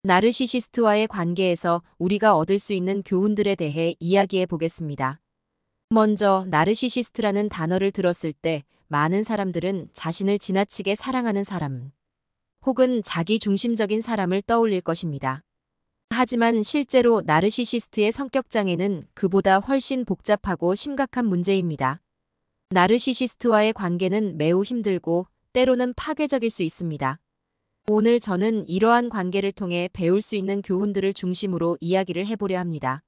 나르시시스트와의 관계에서 우리가 얻을 수 있는 교훈들에 대해 이야기해 보겠습니다. 먼저 나르시시스트라는 단어를 들었을 때 많은 사람들은 자신을 지나치게 사랑하는 사람 혹은 자기 중심적인 사람을 떠올릴 것입니다. 하지만 실제로 나르시시스트의 성격장애는 그보다 훨씬 복잡하고 심각한 문제입니다. 나르시시스트와의 관계는 매우 힘들고 때로는 파괴적일 수 있습니다. 오늘 저는 이러한 관계를 통해 배울 수 있는 교훈들을 중심으로 이야기를 해보려 합니다.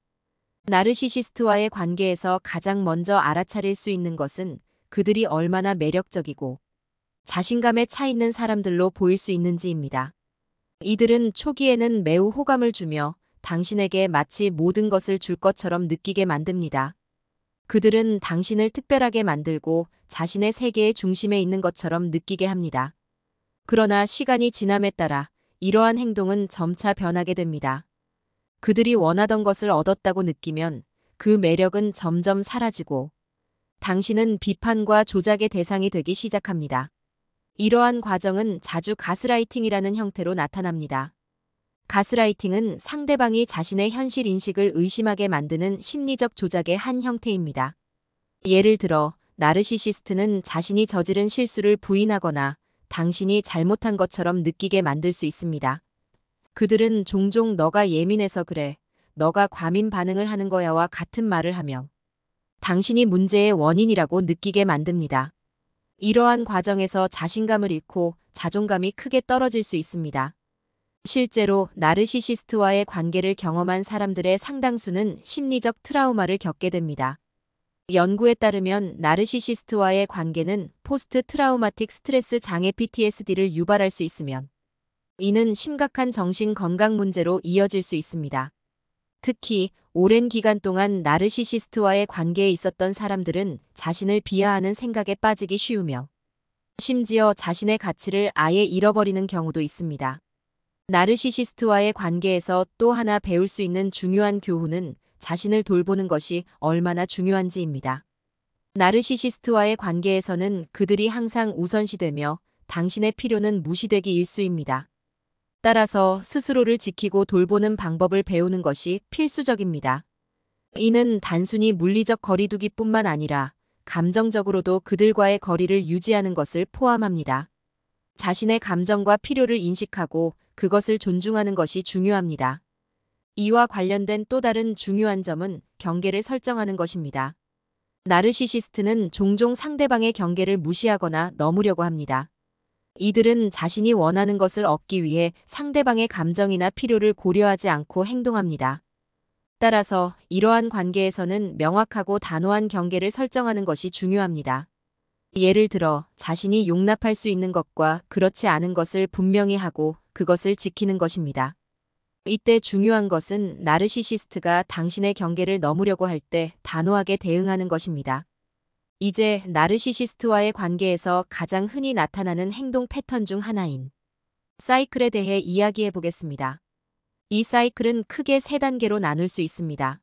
나르시시스트와의 관계에서 가장 먼저 알아차릴 수 있는 것은 그들이 얼마나 매력적이고 자신감에 차 있는 사람들로 보일 수 있는지입니다. 이들은 초기에는 매우 호감을 주며 당신에게 마치 모든 것을 줄 것처럼 느끼게 만듭니다. 그들은 당신을 특별하게 만들고 자신의 세계의 중심에 있는 것처럼 느끼게 합니다. 그러나 시간이 지남에 따라 이러한 행동은 점차 변하게 됩니다. 그들이 원하던 것을 얻었다고 느끼면 그 매력은 점점 사라지고 당신은 비판과 조작의 대상이 되기 시작합니다. 이러한 과정은 자주 가스라이팅이라는 형태로 나타납니다. 가스라이팅은 상대방이 자신의 현실 인식을 의심하게 만드는 심리적 조작의 한 형태입니다. 예를 들어 나르시시스트는 자신이 저지른 실수를 부인하거나 당신이 잘못한 것처럼 느끼게 만들 수 있습니다. 그들은 종종 너가 예민해서 그래, 너가 과민 반응을 하는 거야와 같은 말을 하며 당신이 문제의 원인이라고 느끼게 만듭니다. 이러한 과정에서 자신감을 잃고 자존감이 크게 떨어질 수 있습니다. 실제로 나르시시스트와의 관계를 경험한 사람들의 상당수는 심리적 트라우마를 겪게 됩니다. 연구에 따르면 나르시시스트와의 관계는 포스트 트라우마틱 스트레스 장애 PTSD를 유발할 수 있으면 이는 심각한 정신 건강 문제로 이어질 수 있습니다. 특히 오랜 기간 동안 나르시시스트와의 관계에 있었던 사람들은 자신을 비하하는 생각에 빠지기 쉬우며 심지어 자신의 가치를 아예 잃어버리는 경우도 있습니다. 나르시시스트와의 관계에서 또 하나 배울 수 있는 중요한 교훈은 자신을 돌보는 것이 얼마나 중요한지입니다. 나르시시스트와의 관계에서는 그들이 항상 우선시되며 당신의 필요는 무시되기 일쑤입니다. 따라서 스스로를 지키고 돌보는 방법을 배우는 것이 필수적입니다. 이는 단순히 물리적 거리두기뿐만 아니라 감정적으로도 그들과의 거리를 유지하는 것을 포함합니다. 자신의 감정과 필요를 인식하고 그것을 존중하는 것이 중요합니다. 이와 관련된 또 다른 중요한 점은 경계를 설정하는 것입니다. 나르시시스트는 종종 상대방의 경계를 무시하거나 넘으려고 합니다. 이들은 자신이 원하는 것을 얻기 위해 상대방의 감정이나 필요를 고려하지 않고 행동합니다. 따라서 이러한 관계에서는 명확하고 단호한 경계를 설정하는 것이 중요합니다. 예를 들어 자신이 용납할 수 있는 것과 그렇지 않은 것을 분명히 하고 그것을 지키는 것입니다. 이때 중요한 것은 나르시시스트가 당신의 경계를 넘으려고 할 때 단호하게 대응하는 것입니다. 이제 나르시시스트와의 관계에서 가장 흔히 나타나는 행동 패턴 중 하나인 사이클에 대해 이야기해 보겠습니다. 이 사이클은 크게 3단계로 나눌 수 있습니다.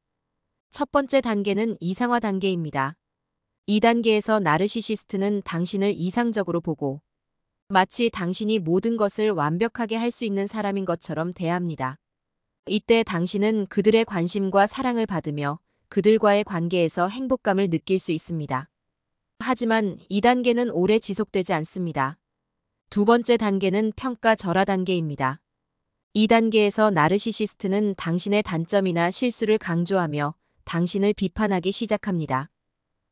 첫 번째 단계는 이상화 단계입니다. 이 단계에서 나르시시스트는 당신을 이상적으로 보고 마치 당신이 모든 것을 완벽하게 할 수 있는 사람인 것처럼 대합니다. 이때 당신은 그들의 관심과 사랑을 받으며 그들과의 관계에서 행복감을 느낄 수 있습니다. 하지만 이 단계는 오래 지속되지 않습니다. 두 번째 단계는 평가-절하 단계입니다. 이 단계에서 나르시시스트는 당신의 단점이나 실수를 강조하며 당신을 비판하기 시작합니다.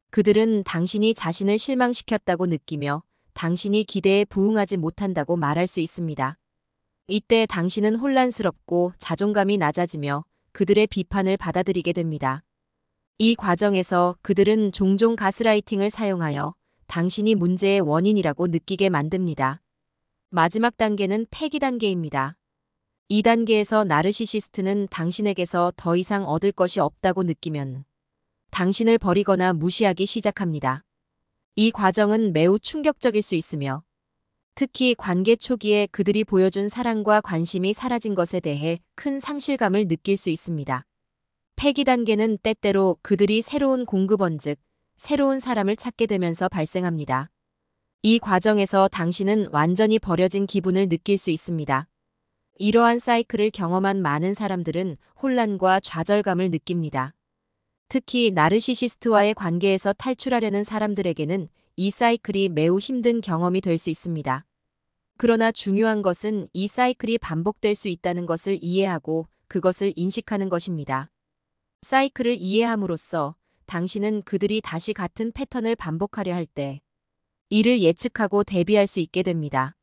그들은 당신이 자신을 실망시켰다고 느끼며 당신이 기대에 부응하지 못한다고 말할 수 있습니다. 이때 당신은 혼란스럽고 자존감이 낮아지며 그들의 비판을 받아들이게 됩니다. 이 과정에서 그들은 종종 가스라이팅을 사용하여 당신이 문제의 원인이라고 느끼게 만듭니다. 마지막 단계는 폐기 단계입니다. 이 단계에서 나르시시스트는 당신에게서 더 이상 얻을 것이 없다고 느끼면 당신을 버리거나 무시하기 시작합니다. 이 과정은 매우 충격적일 수 있으며 특히 관계 초기에 그들이 보여준 사랑과 관심이 사라진 것에 대해 큰 상실감을 느낄 수 있습니다. 폐기 단계는 때때로 그들이 새로운 공급원 즉 새로운 사람을 찾게 되면서 발생합니다. 이 과정에서 당신은 완전히 버려진 기분을 느낄 수 있습니다. 이러한 사이클을 경험한 많은 사람들은 혼란과 좌절감을 느낍니다. 특히 나르시시스트와의 관계에서 탈출하려는 사람들에게는 이 사이클이 매우 힘든 경험이 될 수 있습니다. 그러나 중요한 것은 이 사이클이 반복될 수 있다는 것을 이해하고 그것을 인식하는 것입니다. 사이클을 이해함으로써 당신은 그들이 다시 같은 패턴을 반복하려 할 때 이를 예측하고 대비할 수 있게 됩니다.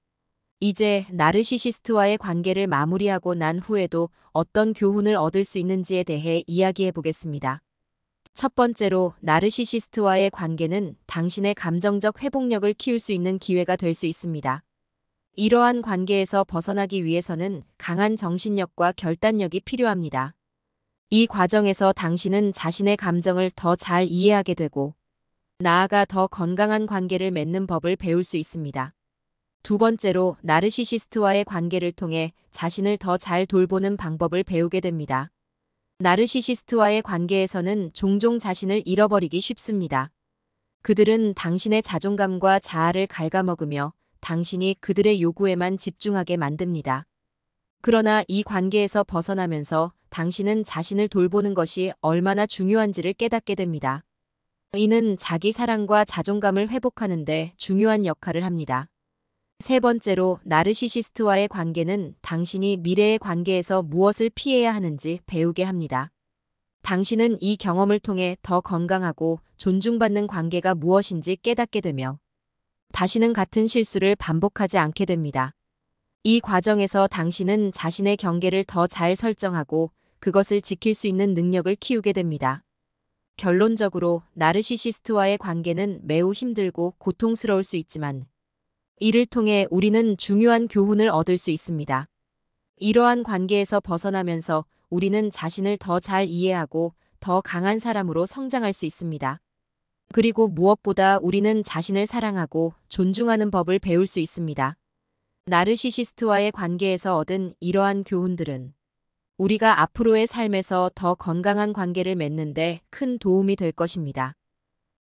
이제 나르시시스트와의 관계를 마무리하고 난 후에도 어떤 교훈을 얻을 수 있는지에 대해 이야기해 보겠습니다. 첫 번째로 나르시시스트와의 관계는 당신의 감정적 회복력을 키울 수 있는 기회가 될 수 있습니다. 이러한 관계에서 벗어나기 위해서는 강한 정신력과 결단력이 필요합니다. 이 과정에서 당신은 자신의 감정을 더 잘 이해하게 되고 나아가 더 건강한 관계를 맺는 법을 배울 수 있습니다. 두 번째로 나르시시스트와의 관계를 통해 자신을 더 잘 돌보는 방법을 배우게 됩니다. 나르시시스트와의 관계에서는 종종 자신을 잃어버리기 쉽습니다. 그들은 당신의 자존감과 자아를 갉아먹으며 당신이 그들의 요구에만 집중하게 만듭니다. 그러나 이 관계에서 벗어나면서 당신은 자신을 돌보는 것이 얼마나 중요한지를 깨닫게 됩니다. 이는 자기 사랑과 자존감을 회복하는 데 중요한 역할을 합니다. 세 번째로 나르시시스트와의 관계는 당신이 미래의 관계에서 무엇을 피해야 하는지 배우게 합니다. 당신은 이 경험을 통해 더 건강하고 존중받는 관계가 무엇인지 깨닫게 되며 다시는 같은 실수를 반복하지 않게 됩니다. 이 과정에서 당신은 자신의 경계를 더 잘 설정하고 그것을 지킬 수 있는 능력을 키우게 됩니다. 결론적으로 나르시시스트와의 관계는 매우 힘들고 고통스러울 수 있지만 이를 통해 우리는 중요한 교훈을 얻을 수 있습니다. 이러한 관계에서 벗어나면서 우리는 자신을 더 잘 이해하고 더 강한 사람으로 성장할 수 있습니다. 그리고 무엇보다 우리는 자신을 사랑하고 존중하는 법을 배울 수 있습니다. 나르시시스트와의 관계에서 얻은 이러한 교훈들은 우리가 앞으로의 삶에서 더 건강한 관계를 맺는 데 큰 도움이 될 것입니다.